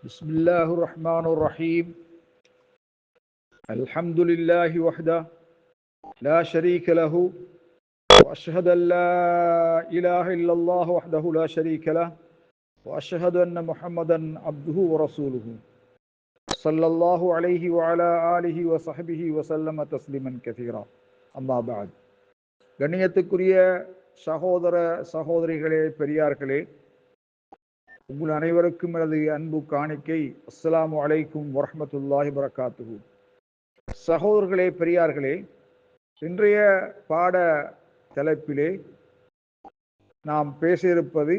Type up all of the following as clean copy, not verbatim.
بسم الله الرحمن الرحيم. الحمد لله وحده لا شريك له وأشهد أن لا إله إلا الله وحده لا شريك له وأشهد أن محمدا عبده ورسوله صلى الله عليه وعلى آله وصحبه وسلم تسليما كثيرا. أما بعد. கண்ணியத்துக்குரிய சகோதர சகோதரிகளே, பெரியார்களே, உங்கள் அனைவருக்கும் எனது அன்பு காணிக்கை. அஸ்ஸலாமு அலைக்கும் வரஹ்மத்துல்லாஹி வபரகாத்துஹு. சகோதரர்களே, பெரியார்களே, இன்றைய பாட தலைப்பிலே நாம் பேசியிருப்பது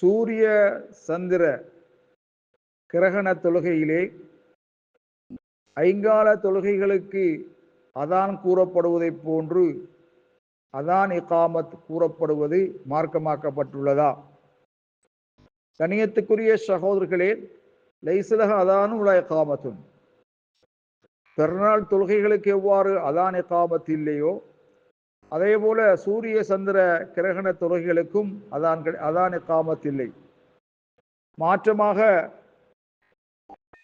சூரிய சந்திர கிரகண தொழுகையிலே ஐங்கால தொழுகைகளுக்கு அதான் கூறப்படுவதைப் போன்று அதான் இகாமத் கூறப்படுவது மார்க்கமாக்கப்பட்டுள்ளதா? கண்ணியத்துக்குரிய சகோதரர்களே, லைஸலஹ அதானும் வலா இகாமத்துன். பெருநாள் தொழுகைகளுக்கு எவ்வாறு அதான் இகாமத் இல்லையோ, அதே போல சூரிய சந்திர கிரகண தொழுகைகளுக்கும் அதான் இகாமத் இல்லை. மாற்றமாக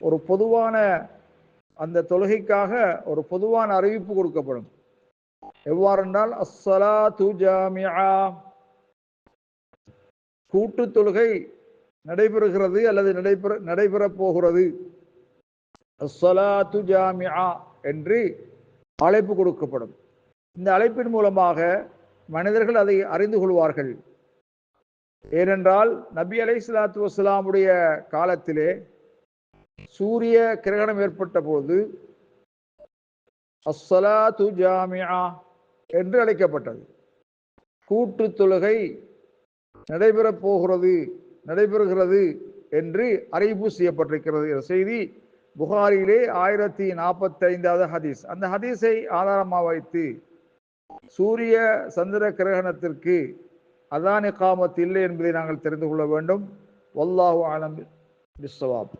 ஒரு பொதுவான அந்த தொழுகைக்காக ஒரு பொதுவான அறிவிப்பு கொடுக்கப்படும். எவ்வாறென்றால், அஸ்ஸலாத்து ஜாமிஆ, கூட்டு தொழுகை நடைபெறுகிறது அல்லது நடைபெறப் போகிறது. அஸ்ஸலாத்து ஜாமிஆ என்று அழைப்பு கொடுக்கப்படும். இந்த அழைப்பின் மூலமாக மனிதர்கள் அதை அறிந்து கொள்வார்கள். ஏனென்றால் நபி அலைஹிஸ்ஸலாத்து வஸ்ஸலாமுடைய காலத்திலே சூரிய கிரகணம் ஏற்பட்ட போது அஸ்ஸலாத்து ஜாமிஆ என்று அழைக்கப்பட்டது. கூட்டு தொழுகை நடைபெறுகிறது என்று அறிவிப்பு செய்யப்பட்டிருக்கிறது. செய்தி புகாரியிலே 1045வது ஹதீஸ். அந்த ஹதீஸை ஆதாரமாக வைத்து சூரிய சந்திர கிரகணத்திற்கு அதான் இகாமத் இல்லை என்பதை நாங்கள் தெரிந்து கொள்ள வேண்டும். வல்லாஹு அலம் பிஸ்ஸவாப்.